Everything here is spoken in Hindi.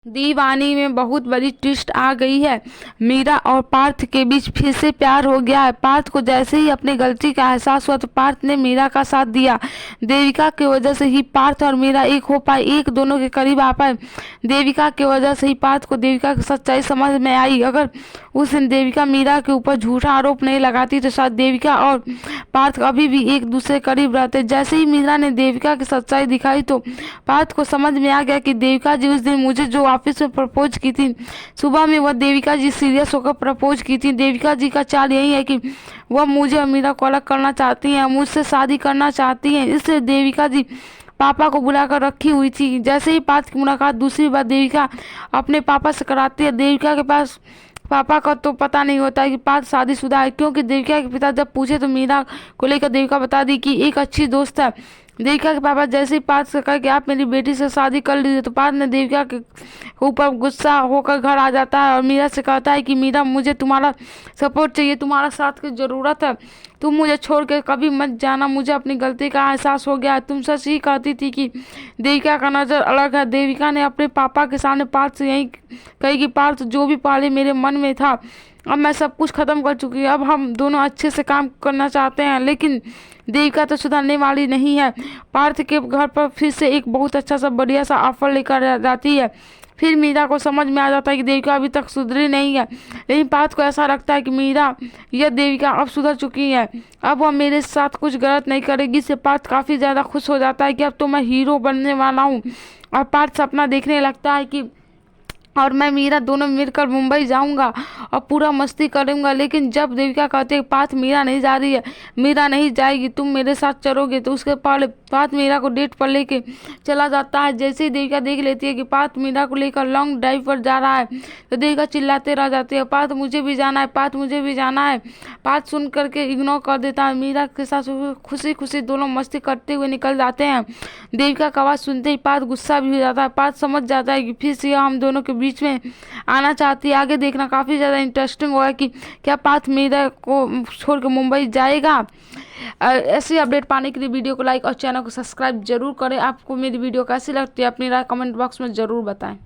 दीवानी में बहुत बड़ी ट्विस्ट आ गई है। मीरा और पार्थ के बीच फिर से प्यार हो गया है। पार्थ को जैसे ही अपनी गलती का एहसास हुआ तो पार्थ ने मीरा का साथ दिया। देविका की वजह से ही पार्थ और मीरा एक हो पाए, एक दोनों के करीब आ पाए। देविका की वजह से ही पार्थ को देविका की सच्चाई समझ में आई। अगर उस दिन देविका मीरा के ऊपर झूठा आरोप नहीं लगाती तो शायद देविका और पार्थ अभी भी एक दूसरे करीब रहते। जैसे ही मीरा ने देविका की सच्चाई दिखाई तो पार्थ को समझ में आ गया कि देविका जी उस दिन मुझे जो ऑफिस में प्रपोज की थी, सुबह में वह देविका जी सीरियस होकर प्रपोज की थी। देविका जी का चाल यही है कि वह मुझे और मीरा को अलग करना चाहती हैं, मुझसे शादी करना चाहती हैं। इसलिए देविका जी पापा को बुलाकर रखी हुई थी। जैसे ही पार्थ की मुलाकात दूसरी बार देविका अपने पापा से कराती है। देविका के पास पापा का तो पता नहीं होता है कि पार्थ शादीशुदा है, क्योंकि देविका के पिता जब पूछे तो मीरा को लेकर देविका बता दी कि एक अच्छी दोस्त है। देविका के पापा जैसे ही पार्थ से कहा कि आप मेरी बेटी से शादी कर लीजिए तो पार्थ ने देविका के ऊपर गुस्सा होकर घर आ जाता है और मीरा से कहता है कि मीरा, मुझे तुम्हारा सपोर्ट चाहिए, तुम्हारा साथ की ज़रूरत है, तुम मुझे छोड़ के कभी मत जाना, मुझे अपनी गलती का एहसास हो गया है। तुम सच ही कहती थी कि देविका का नज़र अलग है। देविका ने अपने पापा के सामने पार्थ से यही कही कि पार्थ, जो भी पहले मेरे मन में था अब मैं सब कुछ ख़त्म कर चुकी हूँ, अब हम दोनों अच्छे से काम करना चाहते हैं। लेकिन देविका तो सुधरने वाली नहीं है। पार्थ के घर पर फिर से एक बहुत अच्छा सा बढ़िया सा ऑफर लेकर जाती है। फिर मीरा को समझ में आ जाता है कि देविका अभी तक सुधरी नहीं है, लेकिन पार्थ को ऐसा लगता है कि मीरा या देविका अब सुधर चुकी है, अब वह मेरे साथ कुछ गलत नहीं करेगी। इससे पार्थ काफ़ी ज़्यादा खुश हो जाता है कि अब तो मैं हीरो बनने वाला हूँ। और पार्थ सपना देखने लगता है कि और मैं मीरा दोनों मिलकर मुंबई जाऊंगा और पूरा मस्ती करूंगा। लेकिन जब देविका कहते हैं पार्थ मीरा नहीं जा रही है, मीरा नहीं जाएगी, तुम मेरे साथ चलोगे, तो उसके पहले पार्थ मीरा को डेट पर लेके चला जाता है। जैसे ही देविका देख लेती है कि पार्थ मीरा को लेकर लॉन्ग ड्राइव पर जा रहा है तो देविका चिल्लाते रह जाती है, पार्थ मुझे भी जाना है, पार्थ मुझे भी जाना है। पार्थ सुन करके इग्नोर कर देता है। मीरा के साथ खुशी खुशी दोनों मस्ती करते हुए निकल जाते हैं। देविका का आवाज़ सुनते ही पार्थ गुस्सा भी हो जाता है। पार्थ समझ जाता है कि फिर से हम दोनों के बीच में आना चाहती है। आगे देखना काफ़ी ज़्यादा इंटरेस्टिंग होगा कि क्या पार्थ मीरा को छोड़ के मुंबई जाएगा। ऐसी अपडेट पाने के लिए वीडियो को लाइक और चैनल को सब्सक्राइब जरूर करें। आपको मेरी वीडियो कैसी लगती है अपनी राय कमेंट बॉक्स में ज़रूर बताएं।